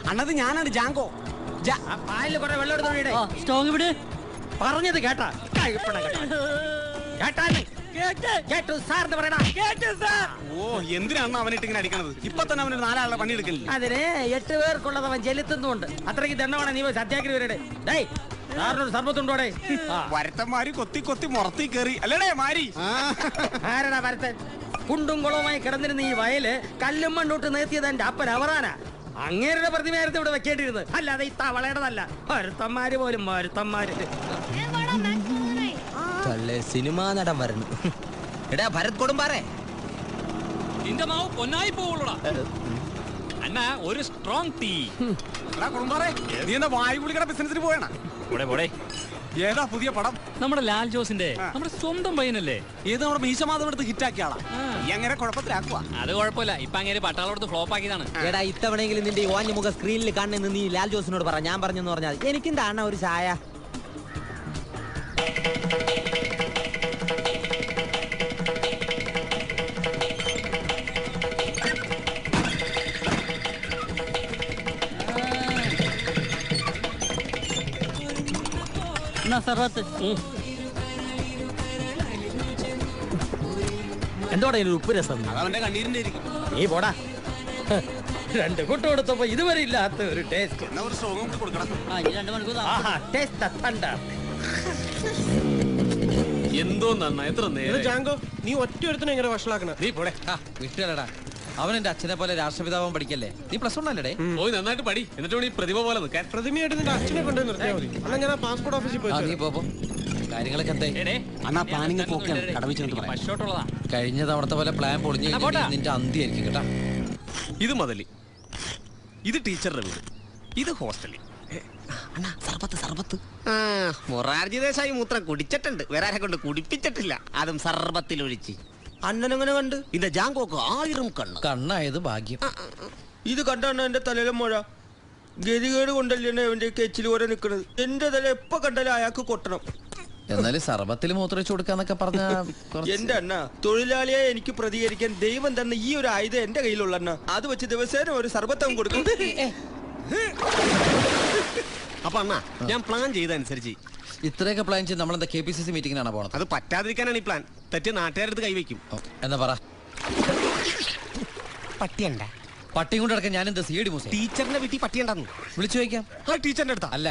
അണ്ണത് ഞാനാണ് ജാങ്കോ. പാലില് കുറെ വെള്ളം എടുത്തോടെ സ്ട്രോങ് വിട്. പറഞ്ഞത് കേട്ടാ ഓ എന്തിനാണ് അവനിട്ട് ഇങ്ങനെ അടിക്കണത്? ഇപ്പൊ തന്നെ അവനൊരു 4 ആളുടെ പണി എടുക്കണില്ല. അതിന് 8 പേർക്കുള്ളത് അവൻ ചെലുത്തുന്നുണ്ട്. അത്രയ്ക്ക് ദണ്ണമാണ് നീ സത്യാഗ്രഹി വരടെ. സാറിനൊരു സർബത്തുണ്ടോടെ? വരത്തന്മാര് കൊത്തി കൊത്തി മുറത്തി കയറി അല്ലേടേ മാരി. ആരടാ വരത്തൻ? കുണ്ടും കുളവുമായി കിടന്നിരുന്ന ഈ വയല് കല്ലും മണ്ണോട്ട് നിർത്തിയത് എന്റെ അപ്പൻ അവറാനാ. അങ്ങേരുടെ പ്രതിമയായിരുന്നു ഇവിടെ വെക്കേണ്ടിരുന്നത്, അല്ലാതെ ഈ തവളയുടേതല്ല. വരുത്തന്മാര് പോലും വരുത്തന്മാര്. സിനിമാ നടൻ വരണം. എടാ ഭരത് കൊടുമ്പാറേ, നിന്റെ നാവ് പൊന്നായി പോവുള്ളൂടാ. അണ്ണാ ഒരു സ്ട്രോങ് ടീ. കുടുംബാറേ, നീ എന്താ വായുപുളിക്കട ബിസിനസിന് പോയണ? ഏതാ പുതിയ പടം? നമ്മുടെ ലാൽ ജോസിന്റെ, നമ്മുടെ സ്വന്തം പയ്യനല്ലേ? ഏത് നമ്മുടെ മീശമാധവൻ എടുത്ത് ഹിറ്റാക്കിയ ആളാ. ഈ അങ്ങനെ കുഴപ്പത്തിലാക്കുക. അത് കുഴപ്പമില്ല, ഇപ്പൊ അങ്ങനെ പട്ടാളോടത്ത് ഫ്ലോപ്പ് ആക്കിയതാണ്. എടാ ഇത്തവണയെങ്കിലും നിന്റെ ഈ ഓഞ്ഞ മുഖ സ്ക്രീനിൽ കാണുന്ന നീ ലാൽ ജോസിനോട് പറ, ഞാൻ പറഞ്ഞെന്ന് പറഞ്ഞാൽ എനിക്കും താണ ഒരു ചായ. എന്തോടെ ഉപ്പ് രസം? അതവന്റെ കണ്ണീരിന്റെ ആയിരിക്കും. നീ പോടാ. 2 കൂട്ടം കൊടുത്തപ്പോ ഇതുവരെ ഇല്ലാത്ത ഒരു ടേസ്റ്റ്. എന്നാ ഒരു സ്ട്രോങ് കൊടുക്കണം. എന്തോ നന്നാ എത്ര നേരം. ജാങ്കോ, നീ ഒറ്റ ഒരുത്തനെ എങ്ങനെ വഷളാക്കണ? നീ പോടെ. വിട്ടുകളടാ, അവൻ എന്റെ അച്ഛനെ പോലെ രാഷ്ട്രപിതാവാൻ പഠിക്കല്ലേ. നീ +1 അല്ലേ? പോയി നന്നായിട്ട് പടി, എന്നിട്ട് നീ പ്രതിഭ പോലെ നിൽക്കാൻ. പ്രതിമയായിട്ട് നിന്റെ അച്ഛനെ കൊണ്ടുപോയി നിർത്തിയാൽ മതി. അല്ല ഞാൻ പാസ്പോർട്ട് ഓഫീസിൽ പോയി. നീ പോ. കാര്യങ്ങളൊക്കെ എന്തായി? അണ്ണാ പ്ലാനിങ് പോക്കാണ്, കടവിച്ചു പശോട്ടുള്ളതാ. കഴിഞ്ഞ തവണത്തെ പോലെ പ്ലാൻ പൊളിഞ്ഞു നിന്റെ അന്തിയായിരിക്കും കേട്ടാ. ഇത് മുതല്, ഇത് ടീച്ചറുടെ വീട്, ഇത് ഹോസ്റ്റലിൽ. മൊറാർജി ദേശായി മൂത്രം കുടിച്ചിട്ടുണ്ട്, വേറെ കൊണ്ട് കുടിപ്പിച്ചിട്ടില്ല, അതും സർബത്തിലൊഴിച്ച്. അണ്ണനെങ്ങനെ കണ്ട്? ഇത് ജാങ്കോക്ക് 1000 കണ്ണ്. കണ്ണായത് ഭാഗ്യം. ഇത് കണ്ടാണ് എന്റെ തലയിലെ മുഴ. ഗതികേട് കൊണ്ടല്ലേ അവന്റെ കെച്ചിൽ പോലെ നിക്കണത്. എന്റെ തല എപ്പോ കണ്ടാലും അയാൾക്ക് കൊട്ടണം. എന്നാലും സർബത്തിൽ മൂത്രച്ചു കൊടുക്കാന്നൊക്കെ പറഞ്ഞ എന്റെ അണ്ണ, തൊഴിലാളിയെ എനിക്ക് പ്രതികരിക്കാൻ ദൈവം തന്നെ ഈ ഒരു ആയുധം എന്റെ കയ്യിലുള്ള അണ്ണ. അത് വെച്ച് ദിവസേന ഒരു സർബത്തം കൊടുക്കും. അപ്പൊ അണ്ണാ, ഞാൻ പ്ലാൻ ചെയ്തനുസരിച്ച് ഇത്രയൊക്കെ പ്ലാൻ ചെയ്ത് നമ്മളെന്താ KPCC മീറ്റിംഗിനാണ് പോണത്? അത് പറ്റാതിരിക്കാനാണ് ഈ പ്ലാൻ. തെറ്റിയ നാട്ടുകാരെടുത്ത് കൈവയ്ക്കും. എന്നാ പറ. പട്ടിയണ്ട, പട്ടിയും കൊണ്ട് കിടക്കാൻ ഞാൻ എന്താ CID മൂസ? ടീച്ചറിന്റെ വീട്ടിൽ പട്ടിയുണ്ടെന്ന് വിളിച്ചു ചോദിക്കാം. ആ ടീച്ചറിന്റെ അടുത്താ? അല്ല,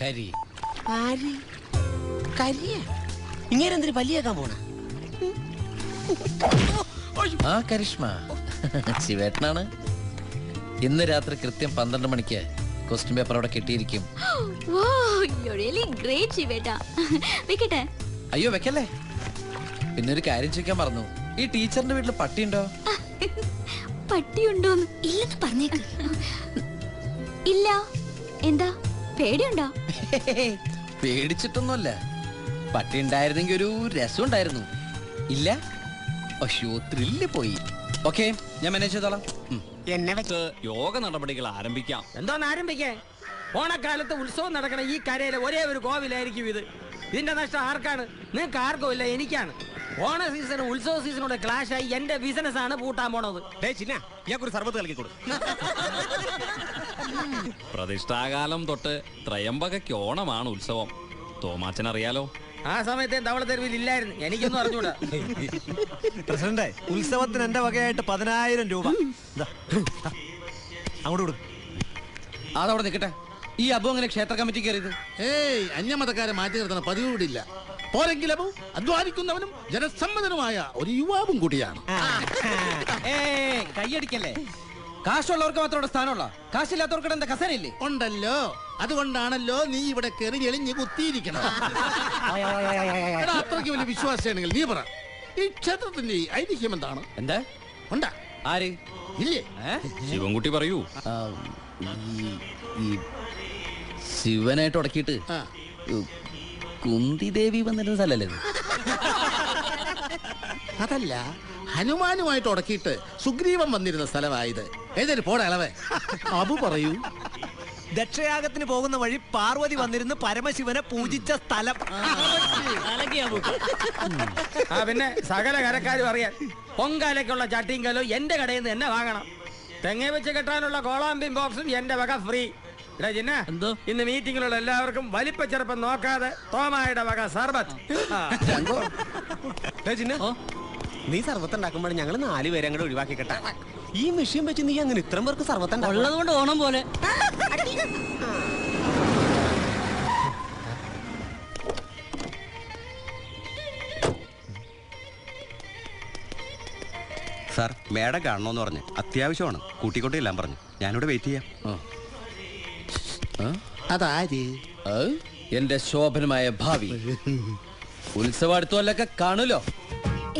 കരി. ഇങ്ങനെന്തിന് പല്ലിയേക്കാൻ പോണ? ആ കരിഷ്മ ശിവേട്ടനാണ്. ഇന്ന് രാത്രി കൃത്യം 12 മണിക്ക് ക്വസ്റ്റ്യൻ പേപ്പർ അവിടെ കിട്ടിയിരിക്കും. അയ്യോ വെക്കല്ലേ. പിന്നെ ഒരു കാര്യം ചോദിക്കാൻ മറന്നു, ഈ ടീച്ചറിന്റെ വീട്ടിൽ പട്ടിയുണ്ടോ? പട്ടിയുണ്ടോന്ന് ഇല്ലെന്ന് പറഞ്ഞേക്ക്. ഇല്ല. എന്താ പേടിയുണ്ടോ? പേടിച്ചിട്ടൊന്നുമല്ല, പട്ടി ഉണ്ടായിരുന്നെങ്കിൽ ഒരു രസം ഉണ്ടായിരുന്നു. ഇല്ല, അയ്യോ ത്രില്ല് പോയി. ഓക്കെ, ഞാൻ മാനേജ് ചെയ്തോളാം. എന്നെ യോഗ നടപടികൾ ആരംഭിക്കാം. എന്തോന്ന് ആരംഭിക്കേ? ഓണക്കാലത്ത് ഉത്സവം നടക്കണ ഈ കരയിലെ ഒരേ ഒരു കോവിലായിരിക്കും ഇത്. ഇതിന്റെ നഷ്ടം ആർക്കാണ്? നിങ്ങൾക്ക് ആർക്കും ഇല്ല, എനിക്കാണ്. ഓണ സീസൺ ഉത്സവ സീസണോടെ ക്ലാഷ് ആയി എന്റെ ബിസിനസ് ആണ് പൂട്ടാൻ പോണത്. ഇയാൾക്കൊരു സർബത്ത് കളിക്കൂടും. പ്രതിഷ്ഠാകാലം തൊട്ട് ത്രയംബകയ്ക്ക് ഓണമാണ് ഉത്സവം. തോമാച്ചൻ അറിയാലോ. ആ സമയത്ത് തവള തെരുവിൽ ഇല്ലായിരുന്നു, എനിക്കൊന്നും അറിഞ്ഞൂടാ. പ്രസിഡന്റ്, ഉത്സവത്തിന് എന്റെ വകയായിട്ട് 10,000 രൂപ അങ്ങോട്ട് കൊടുക്കും. അതവിടെ നിൽക്കട്ടെ. ഈ അബു അങ്ങനെ ക്ഷേത്ര കമ്മിറ്റി കയറിയത്? അന്യമതക്കാരെ മാറ്റി നിർത്തണ പതിവ് കൂടിയില്ല. പോരെങ്കിൽ അബു അധ്വാനിക്കുന്നവനും ജനസമ്മതനുമായ ഒരു യുവാവും കൂടിയാണ്. കൈയടിക്കല്ലേ. കാശുള്ളവർക്ക് മാത്രം സ്ഥാനമുള്ള, കാശില്ലാത്തവർക്ക് എന്താ കസേരയില്ലേ? ഉണ്ടല്ലോ, അതുകൊണ്ടാണല്ലോ നീ ഇവിടെ കയറി എളിഞ്ഞ് കുത്തിയിരിക്കണം. അത്രയ്ക്ക് വലിയ വിശ്വാസിയാണെങ്കിൽ നീ പറ, ഈ ക്ഷേത്രത്തിന്റെ ഐതിഹ്യം എന്താണ്? എന്താ ഉണ്ടാ? ആര്? ഇല്ലേ? ശിവൻകുട്ടി പറയൂ. ഈ ശിവനായിട്ട് ഉടക്കിയിട്ട് കുന്തി ദേവി വന്നിരുന്ന സ്ഥലല്ലേ? അതല്ല, ഹനുമാനുമായിട്ട് ഉടക്കിയിട്ട് സുഗ്രീവൻ വന്നിരുന്ന സ്ഥലമായത്. ഏതൊരു പോടാ ഇളവേ, അബു പറയൂ. ദക്ഷയാഗത്തിന് പോകുന്ന വഴി പാർവതി വന്നിരുന്ന് പരമശിവനെ പൂജിച്ച സ്ഥലം. പിന്നെ സകല കരക്കാരും അറിയാൻ പൊങ്കാലയ്ക്കുള്ള ചട്ടിയും കലോ എന്റെ കടയിൽ നിന്ന് എന്നെ വാങ്ങണം. തെങ്ങ വെച്ച് കെട്ടാനുള്ള കോളാമ്പിൻ ബോക്സും എന്റെ വക ഫ്രീ. എന്തോ ഇന്ന് മീറ്റിംഗിലുള്ള എല്ലാവർക്കും വലിപ്പ ചെറുപ്പം നോക്കാതെ തോമായുടെ വക സർബത്ത്. നീ സർവത്ത് ഉണ്ടാക്കുമ്പോൾ ഞങ്ങൾ 4 പേരെ അങ്ങോട്ട് ഒഴിവാക്കി കേട്ടാ. ഈ മെഷീൻ വെച്ച് നീ അങ്ങനെ ഇത്രയും പേർക്ക് സർവത്ത് ഉള്ളത് കൊണ്ട് ഓണം പോലെ. സാർ മേഡം കാണണമെന്ന് പറഞ്ഞു, അത്യാവശ്യമാണ്, കൂട്ടിക്കൊണ്ടില്ലാൻ പറഞ്ഞു. ഞാനിവിടെ വെയിറ്റ് ചെയ്യാം. അതാര്? എന്റെ ശോഭനമായ ഭാവി ഉത്സവാടുത്തോലൊക്കെ കാണുമല്ലോ.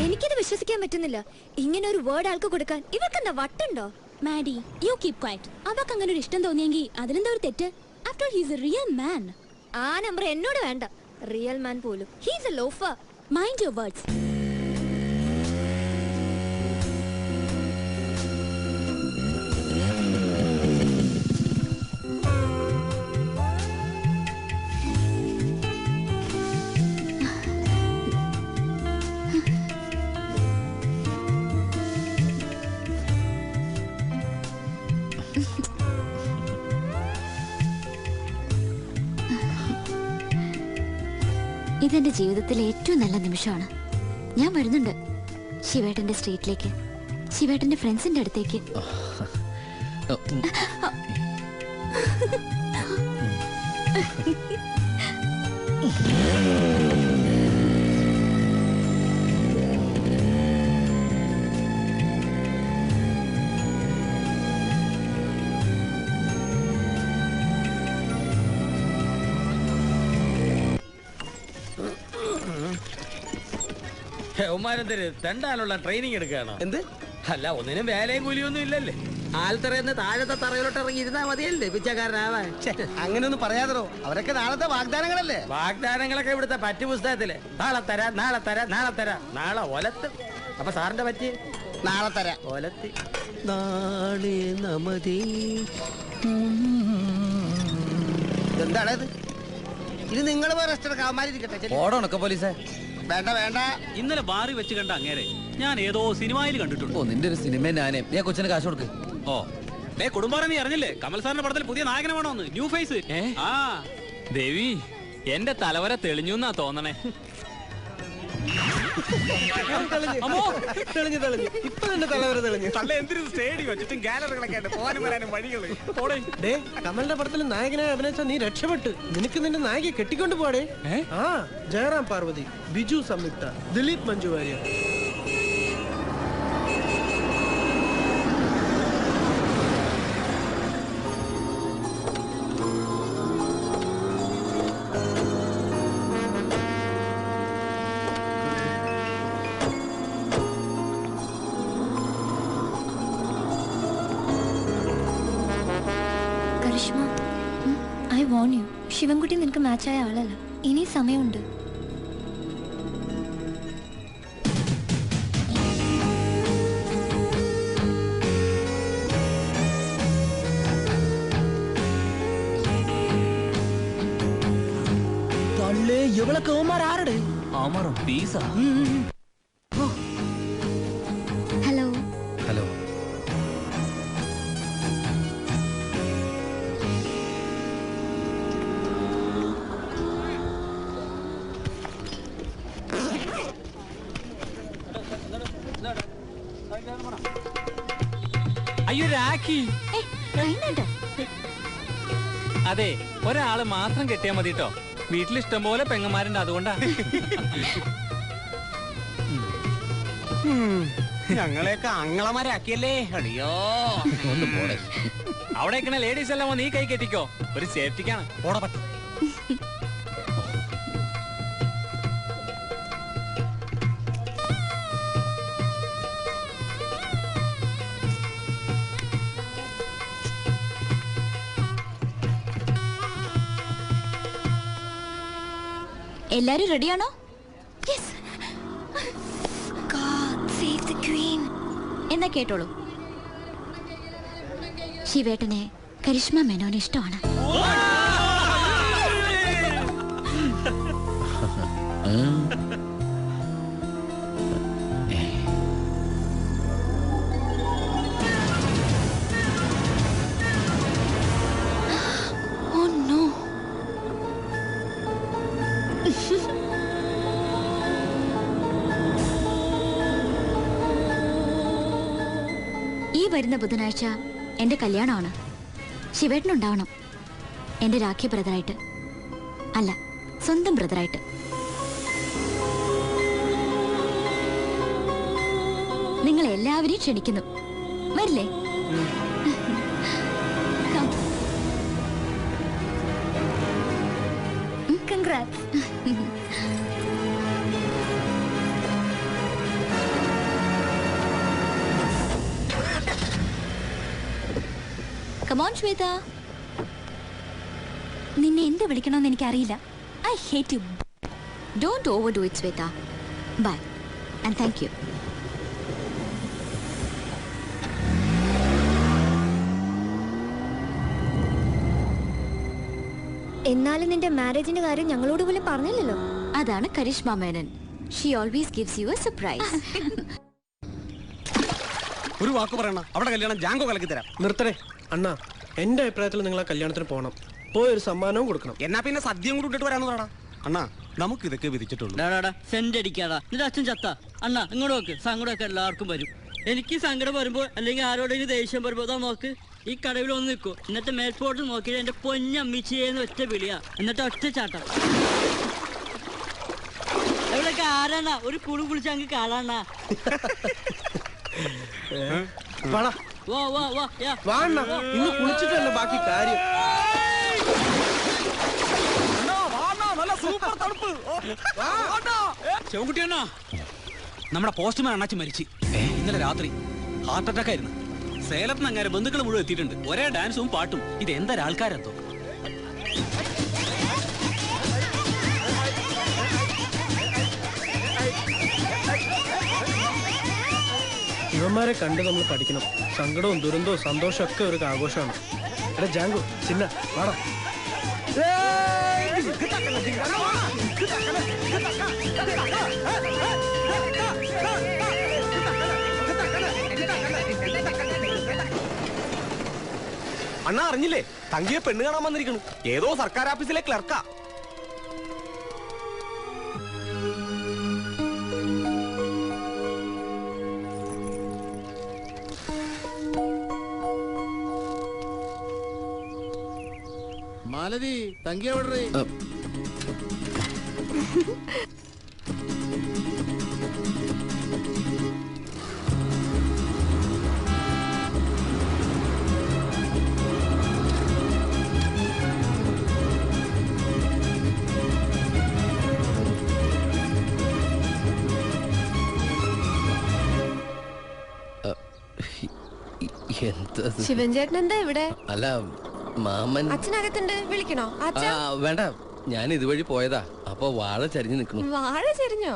എനിക്കിത് വിശ്വസിക്കാൻ പറ്റുന്നില്ല. ഇങ്ങനെ ഒരു വേർഡ് ആൾക്ക് കൊടുക്കാൻ ഇവർക്കെന്താ വട്ടുണ്ടോ? Maddy, you keep quiet. അവർക്ക് അങ്ങനെ ഒരു ഇഷ്ടം തോന്നിയെങ്കിൽ അതിലെന്താ ഒരു തെറ്റ്? After all he's a real man. ആ നമ്പർ എന്നോട് വേണ്ട. റിയൽ മാൻ പോലും. He's a loafer. Mind your words. ഇതെന്റെ ജീവിതത്തിലെ ഏറ്റവും നല്ല നിമിഷമാണ്. ഞാൻ വരുന്നുണ്ട് ശിവേട്ടന്റെ സ്ട്രീറ്റിലേക്ക്, ശിവേട്ടന്റെ ഫ്രണ്ട്സിന്റെ അടുത്തേക്ക്. ഉമാരെന്തൊരു തെണ്ടാനുള്ള ട്രെയിനിങ് എടുക്കുകയാണോ? എന്ത് അല്ല, ഒന്നിനും വേലയും കൂലിയൊന്നും ഇല്ലല്ലേ. ആൽത്തറയെന്ന് താഴത്തെ തറയിലോട്ട് ഇറങ്ങി ഇരുന്നാ മതിയല്ലേ പിച്ചക്കാരനാവാൻ. അങ്ങനെയൊന്നും പറയാതോ, അവരൊക്കെ നാളത്തെ വാഗ്ദാനങ്ങളല്ലേ. വാഗ്ദാനങ്ങളൊക്കെ ഇവിടുത്തെ പറ്റു പുസ്തകത്തില് നാളെ തരാം, നാളെ തരാം, നാളെ തരാം, നാളെ ഒലത്ത്. അപ്പൊ സാറിന്റെ പറ്റി നാളെ തരാം. ഒലത്തി നാളെ നമതേ. എന്താണത്? ഇത് നിങ്ങൾ റെസ്റ്റ് എടുക്കാൻ അവന്മാരിക്കട്ടെ. ഓടണൊക്കെ പോലീസേ. വേണ്ട വേണ്ട. ഇന്നലെ ബാറി വെച്ച് കണ്ട അങ്ങേരെ ഞാൻ ഏതോ സിനിമയിൽ കണ്ടിട്ടുണ്ട്. ഓ, നിന്റെ ഒരു സിനിമ ഞാനേ. ഞാൻ കൊച്ചിന് കാശ് കൊടുക്ക്. ഓ കുടുംബാറെ നീ അറിഞ്ഞില്ലേ? കമൽ സാറിന്റെ പടത്തിൽ പുതിയ നായകനെ വേണോന്ന്, ന്യൂ ഫേസ്. ആ ദേവി, എന്റെ തലവര തെളിഞ്ഞു എന്നാ തോന്നണേ. തെളിഞ്ഞു തെളിഞ്ഞു. ഇപ്പൊ തന്നെ തലവര തെളിഞ്ഞു. കമലിന്റെ പടത്തിൽ നായകനായി അഭിനയിച്ച നീ രക്ഷപ്പെട്ടു. നിനക്ക് നിന്റെ നായകയെ കെട്ടിക്കൊണ്ട് പോടേ. ആ, Jayaram Parvathi, Biju Samyuktha, Dileep Manju Warrier. I warn you, Sivankutty നിനക്ക് മാച്ചായ ആളല്ല. ഇനി സമയമുണ്ട്. ഇവളൊക്കെ ഓമാരുടെ ഹലോ. ഹലോ. അയ്യോ രാഖി. അതെ, ഒരാള് മാത്രം കെട്ടിയാ മതി കേട്ടോ. വീട്ടിൽ ഇഷ്ടം പോലെ പെങ്ങന്മാരുണ്ട്, അതുകൊണ്ടാ. ഞങ്ങളെയൊക്കെ അങ്ങളമാരാക്കിയല്ലേ. അടിയോ, അവിടെ ലേഡീസ് എല്ലാം നീ കൈ കെട്ടിക്കോ, ഒരു സേഫ്റ്റിക്കാണ്. ഓടപ്പറ്റ. എല്ലാരും റെഡിയാണോ? എന്നാ കേട്ടോളൂ. ശിവേട്ടനെ കരിഷ്മ മേനോന് ഇഷ്ടമാണ്. വരുന്ന ബുധനാഴ്ച എന്റെ കല്യാണമാണ്. ശിവേട്ടനുണ്ടാവണം, എന്റെ രാഖി ബ്രദറായിട്ട്. അല്ല, സ്വന്തം ബ്രദറായിട്ട്. നിങ്ങൾ എല്ലാവരെയും ക്ഷണിക്കുന്നു. വരില്ലേ? കൺഗ്രാറ്റ്സ്. Come on, Shweta. നിന്നെ എന്ത് വിളിക്കണമെന്ന് എനിക്കറിയില്ല. I hate you. Don't overdo it, Shweta. Bye. And thank you. എന്നാലും നിന്റെ മാരേജിന്റെ കാര്യം ഞങ്ങളോട് പോലും പറഞ്ഞില്ലല്ലോ. അതാണ് Karishma Menon. She always gives you a surprise. ഒരു വാക്ക് പറയണം, അവിടെ കല്യാണം ജാങ്കോ കലക്കി തരാം. നിർത്തണേ അണ്ണാ, എന്റെ അഭിപ്രായത്തിൽ നിങ്ങൾ ആ കല്യാണത്തിന് പോകണം. പോയൊരു സമ്മാനവും കൊടുക്കണം. എന്നാ പിന്നെ സദ്യയും കൂടി ഇട്ടിട്ട് വരാന്ന് പറയടാ. അണ്ണാ, നമുക്ക് ഇതൊക്കെ വിധിച്ചിട്ടുള്ളൂ. സെന്റ് അടിക്കാടാ. നിന്റെ അച്ഛൻ ചത്ത അണ്ണാ, ഇങ്ങോട്ട് നോക്ക്. സങ്കടമൊക്കെ എല്ലാവർക്കും വരും. എനിക്ക് സങ്കടം വരുമ്പോ അല്ലെങ്കിൽ ആരോടെങ്കിലും ദേഷ്യം വരുമ്പോ ഇതാ നോക്ക്, ഈ കടവിൽ ഒന്ന് നിൽക്കൂ. എന്നിട്ട് മേൽപോട്ട് നോക്കിയിട്ട് എന്റെ പൊന്നമ്മിച്ചേന്ന് ഒറ്റ വിളിയാ, എന്നിട്ട് ഒറ്റ ചാട്ടം. എവിടെയൊക്കെ ആരാണ ഒരു കുളി കുളിച്ച് അങ്ങ് കാണാണ. ഇന്ന് കുളിച്ചിട്ടല്ല ബാക്കി കാര്യം. ചെവുകുട്ടിയണ്ണാ, നമ്മുടെ പോസ്റ്റ്മാൻ അണ്ണാച്ചി മരിച്ചു ഇന്നലെ രാത്രി. ഹാർട്ട് അറ്റാക്ക് ആയിരുന്നു. സേലത്ത് നിന്ന് അങ്ങനെ ബന്ധുക്കൾ മുഴുവൻ എത്തിയിട്ടുണ്ട്. ഒരേ ഡാൻസും പാട്ടും. ഇത് എന്തൊരാൾക്കാരെന്തോ. ഇവന്മാരെ കണ്ട് നമ്മൾ പഠിക്കണം. സങ്കടവും ദുരന്തവും സന്തോഷവും ഒക്കെ ഒരു ആഘോഷമാണ്. എടാ ജാങ്കോ, ചിന്ന വാടാ. അണ്ണാ അറിഞ്ഞില്ലേ, തങ്കിയെ പെണ്ണ് കാണാൻ വന്നിരിക്കണു. ഏതോ സർക്കാർ ഓഫീസിലെ ക്ലർക്കാ. മാലതി, തങ്കി എവിടെ? ശിവൻ ചേട്ടൻ എന്താ ഇവിടെ? അല്ല, മാമൻ അച്ഛനകത്തുണ്ട്, വിളിക്കണോ? വേണ്ട, ഞാൻ ഇതുവഴി പോയതാ. അപ്പൊ വാഴ ചരിഞ്ഞു നിൽക്കണു. വാഴ ചെരിഞ്ഞോ?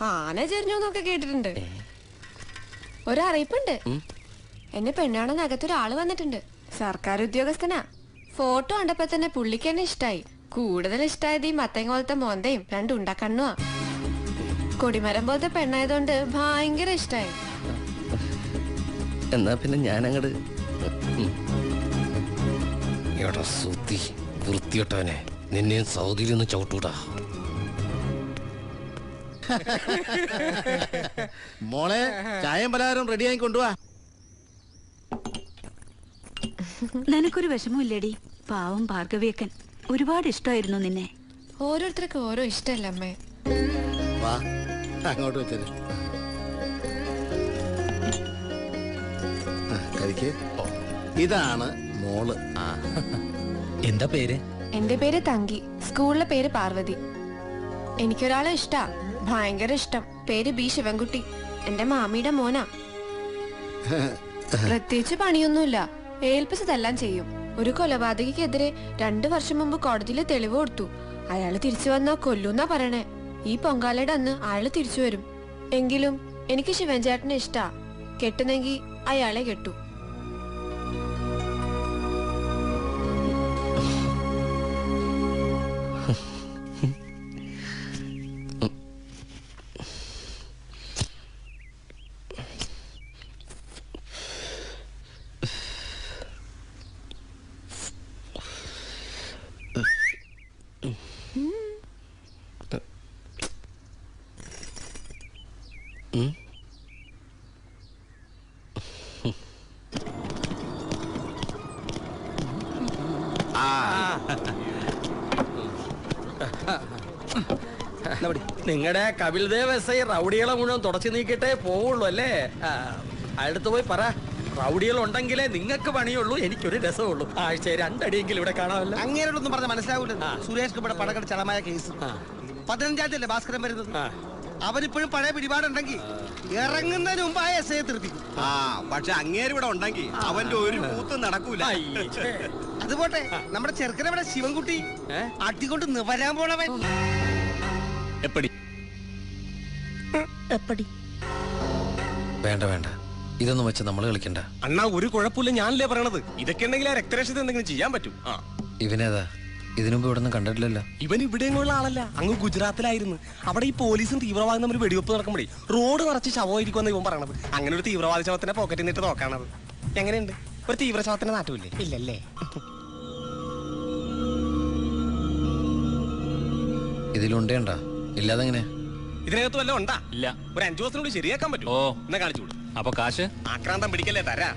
ആന ചെരിഞ്ഞോന്നൊക്കെ കേട്ടിട്ടുണ്ട്. ഒരറിയിപ്പുണ്ട്, എന്നെ പെണ്ണാണെന്ന് അകത്തൊരാള് വന്നിട്ടുണ്ട്. സർക്കാർ ഉദ്യോഗസ്ഥനാ. ഫോട്ടോ കണ്ടപ്പോ തന്നെ പുള്ളിക്ക് എന്നെ ഇഷ്ടായി. കൂടുതൽ ഇഷ്ടായത് ഈ മത്തങ്ങ പോലത്തെ മോന്തയും രണ്ടുണ്ടക്കണ്ണുവാ. കൊടിമരം പോലത്തെ പെണ്ണായതുകൊണ്ട് ഭയങ്കര ഇഷ്ടായി. എന്നാ പിന്നെ ഞാനങ്ങട് വൃത്തിയോട്ടവനെ, നിന്നെ സൗദിയിൽ നിന്ന് ചവിട്ടൂടാ. മോളെ, ചായയും പലഹാരം റെഡിയായി കൊണ്ടുപോവാ. നിനക്കൊരു വിഷമമില്ലേടി? പാവം ഭാർഗവിയക്കൻ ഒരുപാട് ഇഷ്ടമായിരുന്നു നിന്നെ. ഓരോരുത്തർക്ക് ഓരോ ഇഷ്ടമല്ല അമ്മേ. വാ, അങ്ങോട്ട് വെച്ചത് കഴിക്ക്. ഇതാണ് മോള്. എന്താ പേര്? എന്റെ പേര് തങ്കി. സ്കൂളിലെ പേര് പാർവതി. എനിക്കൊരാളെ ഇഷ്ടാ, ഭയങ്കര ഇഷ്ടം. പേര് ബി ശിവൻകുട്ടി. എന്റെ മാമിയുടെ മോനാ. പ്രത്യേകിച്ച് പണിയൊന്നുമില്ല, ഏൽപ്പിച്ചതെല്ലാം ചെയ്യും. ഒരു കൊലപാതകക്കെതിരെ 2 വർഷം മുമ്പ് കോടതിയിൽ തെളിവ് കൊടുത്തു. അയാള് തിരിച്ചു വന്നാ കൊല്ലൂന്നാ പറയണേ. ഈ പൊങ്കാലയുടെ അന്ന് അയാള് തിരിച്ചു വരും. എങ്കിലും എനിക്ക് ശിവൻ ചേട്ടനെ ഇഷ്ടാ. കെട്ടുന്നെങ്കി അയാളെ കെട്ടു. നിങ്ങളുടെ കപിൽദേവ് എസ് ഐ റൗഡികളെ മുഴുവൻ തുടച്ചു നീക്കിട്ടേ പോവുള്ളൂ അല്ലേ? അടുത്ത് പോയി പറ, റൗഡികൾ ഉണ്ടെങ്കിലേ നിങ്ങൾക്ക് പണിയുള്ളൂ, എനിക്കൊരു രസമുള്ളൂ. ആഴ്ച 2 അടിയെങ്കിലും ഇവിടെ കാണാമല്ലോ. അങ്ങനെയൊന്നും പറഞ്ഞ മനസ്സിലാവൂല. സുരേഷ് ഇവിടെ പടക്കട ചളമായ കേസ് 15-ാം തീയതി ഭാസ്കരൻ വരുന്നത്. അവരിപ്പോഴും പഴയ പിടിപാടുണ്ടെങ്കിൽ ഇറങ്ങുന്നതിന് മുമ്പ് ആ എസ് ഐ തീർപ്പിക്കും. പക്ഷെ അങ്ങേര് ഇവിടെ ഉണ്ടെങ്കിൽ അവന്റെ ഒരു കൂത്തും നടക്കൂല. അതുപോട്ടെ, നമ്മുടെ ചെറുക്കനെവിടെ ശിവൻകുട്ടി അടികൊണ്ട് നിവരാൻ പോണവൻ. വേണ്ട വേണ്ട, ഇതൊന്നും വെച്ച് നമ്മൾ കളിക്കണ്ട. അണ്ണാ ഒരു കുഴപ്പമില്ല, ഞാനല്ലേ പറയണത്. ഇതൊക്കെ ഉണ്ടെങ്കിൽ ആ രക്തരക്ഷത്തിൽ എന്തെങ്കിലും ചെയ്യാൻ പറ്റും. ഇവനേതാ? ഇതിനുമ്പ് ഇവിടെ ഒന്നും കണ്ടിട്ടില്ലല്ലോ. ഇവൻ ഇവിടെയുള്ള ആളല്ല, അങ്ങ് ഗുജറാത്തിലായിരുന്നു. അവിടെ ഈ പോലീസും തീവ്രവാദം തമ്മിൽ വെടിവെപ്പ് നടക്കുമ്പോഴേ റോഡ് നിറച്ച് ശവമായിരിക്കുമെന്ന് ഇവൻ പറയണത്. അങ്ങനെ ഒരു തീവ്രവാദ ശവത്തിനെ പോക്കറ്റിൽ നിന്നിട്ട് നോക്കാണത്. എങ്ങനെയുണ്ട്? ഒരു തീവ്ര ശവത്തിന്റെ നാട്ടുമില്ലേ? ഇല്ലല്ലേ? ഇതിലുണ്ടേണ്ട ഇല്ലാതെ എങ്ങനെ? ഇതിനകത്ത് വല്ല ഉണ്ടാ? ഇല്ല. ഒരു 5 ദിവസത്തിനുള്ളിൽ ശരിയാക്കാൻ പറ്റും. എന്നാ കാണിച്ചു കൊടു. അപ്പൊ കാശ്? ആക്രാന്തം പിടിക്കല്ലേ, തരാ.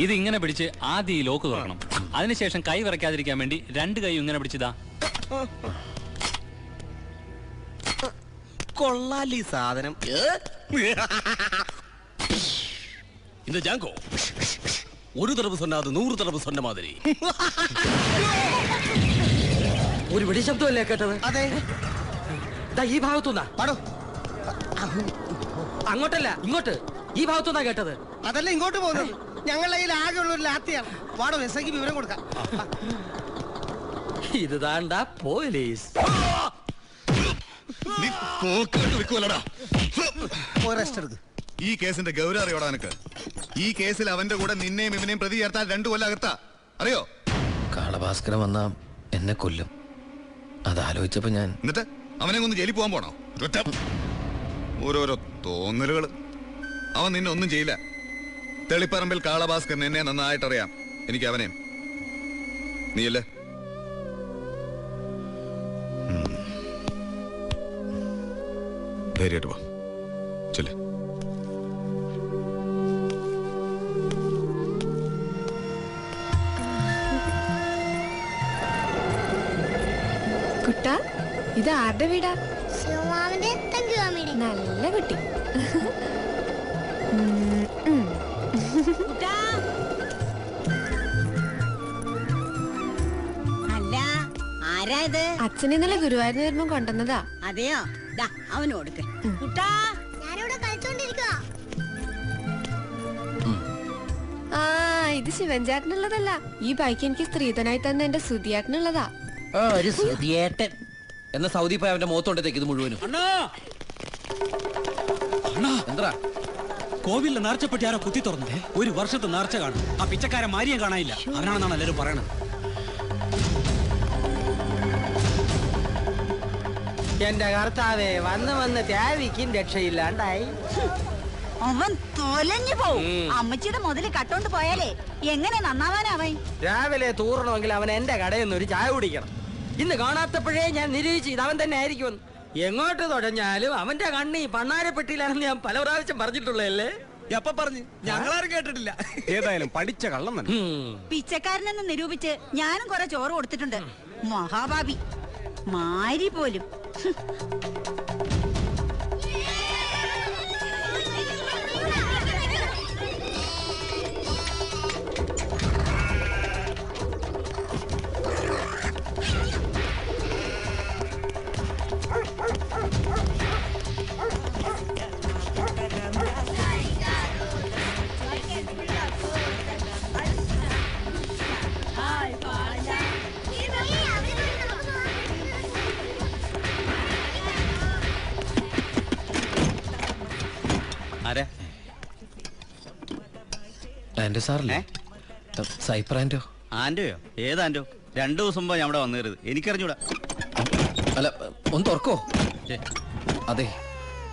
ഇത് ഇങ്ങനെ പിടിച്ച് ആദ്യം ഈ ലോക്ക് തുറക്കണം. അതിനുശേഷം കൈ വിറയ്ക്കാതിരിക്കാൻ വേണ്ടി 2 കൈ ഇങ്ങനെ പിടിച്ചതാ. കൊള്ളാലി സാധനം. இந்த ஜாங்கோ ஒரு தடவை சொன்னாது 100 தடவை சொன்ன மாதிரி. ഒരു വെടി ശബ്ദമല്ലേ കേട്ടത്? അതെ, ഈ ഭാഗത്തുനിന്നാ. അങ്ങോട്ടല്ല, ഇങ്ങോട്ട്. ഈ ഭാഗത്തുനിന്നാ കേട്ടത്. അതല്ല ഇങ്ങോട്ട് പോകുന്നത്. ഞങ്ങളുടെ കയ്യിൽ ആകെയുള്ള ഒരു ലാത്തിയാണ്. വാടോ, എസ് ഐക്ക് വിവരം കൊടുക്കാം. ഇത് താണ്ട പോലീസ്. ഈ കേസിന്റെ ഗൗരവം അറിയോടാ നിനക്ക്? ഈ കേസിൽ അവന്റെ കൂടെ നിന്നെയും ഇവനെയും പ്രതി ചേർത്താൽ 2 കൊല്ലം അകത്താ, അറിയോ? കാളഭാസ്കരൻ വന്നാ എന്നെ കൊല്ലും. അതാലോചിച്ചപ്പോ ഞാൻ എന്നിട്ട് അവനെ ഒന്ന് ജയിലിൽ പോകാൻ പോണോ? ഓരോരോ തോന്നലുകള്. അവൻ നിന്നെ ഒന്നും ചെയ്യില്ല. തെളിപ്പറമ്പിൽ കാളഭാസ്കരൻ എന്നെ നന്നായിട്ടറിയാം, എനിക്ക് അവനെയും. നീയല്ലേ? ധൈര്യമായിട്ട് പോ. ചെല്ലേ. കുട്ടാ, ഇത് ആരുടെ വീടാ? ശിവമാമന്റെ നല്ല കുട്ടി. അല്ല, ആരാ ഇത്? അച്ഛൻ ഇന്നലെ ഗുരുവായൂരിന് വരുമ്പോ കൊണ്ടുവന്നതാ. അതെയോ? അവന് കൊടുക്ക. കുട്ടാ, ഞാനിവിടെ കളിച്ചോണ്ടിരിക്കുക. ആ, ഇത് ശിവൻചാട്ടനുള്ളതല്ല. ഈ ബൈക്ക് എനിക്ക് സ്ത്രീധനായി തന്നെ എന്റെ സുധിയേട്ടനുള്ളതാ. ഒരു സുധിയേട്ടൻ. എന്നാ സൗദി പോയി അവന്റെ മുഖത്തോണ്ടത്തേക്ക് ഇത് മുഴുവനും. എന്താ കോവിലിലെ നേർച്ചപ്പെട്ടി ആരോ കുത്തി തുറന്നേ? 1 വർഷത്തെ നേർച്ച കാണും. ആ പിച്ചക്കാരൻ മാരിയെ കാണാനില്ല. അവനാണെന്നാണ് എല്ലാവരും പറയണത്. എന്റെ കർത്താവേ, വന്ന് ത്യാവിക്കും രക്ഷയില്ലാണ്ടായി. അവൻ തൊലഞ്ഞു പോവും. അമ്മച്ചിയുടെ മുതല് കട്ടോണ്ട് പോയാലേ എങ്ങനെ നന്നാവാനവൻ? രാവിലെ തൂറണമെങ്കിൽ അവൻ എന്റെ കടയിൽ നിന്ന് ഒരു ചായ കുടിക്കണം. ഇന്ന് കാണാത്തപ്പോഴേ ഞാൻ നിരീക്ഷിച്ചു ഇത് അവൻ തന്നെ ആയിരിക്കും. എങ്ങോട്ട് തുടഞ്ഞാലും അവന്റെ കണ്ണി പണ്ണാരപ്പെട്ടിയിലാണെന്ന് ഞാൻ പല പ്രാവശ്യം പറഞ്ഞിട്ടുള്ളതല്ലേ? എപ്പ പറഞ്ഞു? ഞങ്ങളാരും കേട്ടിട്ടില്ല. ഏതായാലും പഠിച്ച കള്ളം തന്നെ. പിച്ചക്കാരനെന്ന് നിരൂപിച്ച് ഞാനും കുറെ ചോറ് കൊടുത്തിട്ടുണ്ട്. മഹാഭാവി മാരി പോലും. ആൻഡോ സാറല്ലേ? സൈപ്പർ ആൻഡോ? ആൻഡോയോ? ഏതാൻഡോ? 2 ദിവസം മുമ്പ് ഞാൻ ഇവിടെ വന്നേരുത്. എനിക്കറിഞ്ഞൂടാ. അല്ല, ഒന്ന് തുറക്കോ? അതെ,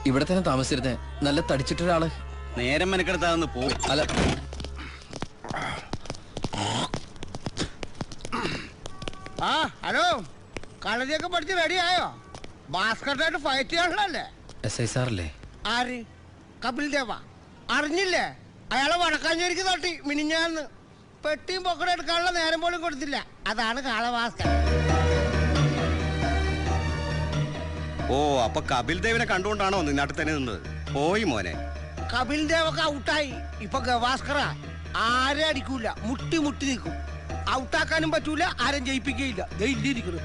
ഇവിടെ തന്നെ താമസിച്ചിരുന്നേ. നല്ല തടിച്ചിട്ടൊരാള്. നേരം മെനക്കെടുത്താന്ന് പോ. അല്ല, ആ ഹലോ, കളരിയൊക്കെ പഠിച്ച് റെഡിയായോ? ഭാസ്കറായിട്ട് ഫൈറ്റ് ചെയ്യാനുള്ളല്ലേ? എസ് ഐ സാറല്ലേ? ആര്? കപിൽ ദേവ അറിഞ്ഞില്ലേ? അയാളെ വടക്കാഞ്ചേരിക്ക് തട്ടി മിനിഞ്ഞാന്ന്. പെട്ടിയും പൊക്കടെ എടുക്കാനുള്ള നേരം പോലും കൊടുത്തില്ല. അതാണ് കാളഭാസ്കരൻ. ഓ, അപ്പൊ കപിൽ ദേവിനെ കണ്ടുകൊണ്ടാണോ നിന്നാട്ടിൽ തന്നെ നിന്നത്? പോയി മോനെ. കപിൽ ദേവൊക്കെ ഔട്ടായി. ഇപ്പൊ ഗവാസ്കറ ആരെ അടിക്കൂല, മുട്ടി മുട്ടി നിൽക്കും. ഔട്ടാക്കാനും പറ്റൂല, ആരും ജയിപ്പിക്കുകയില്ല. ഇരിക്കുന്നു.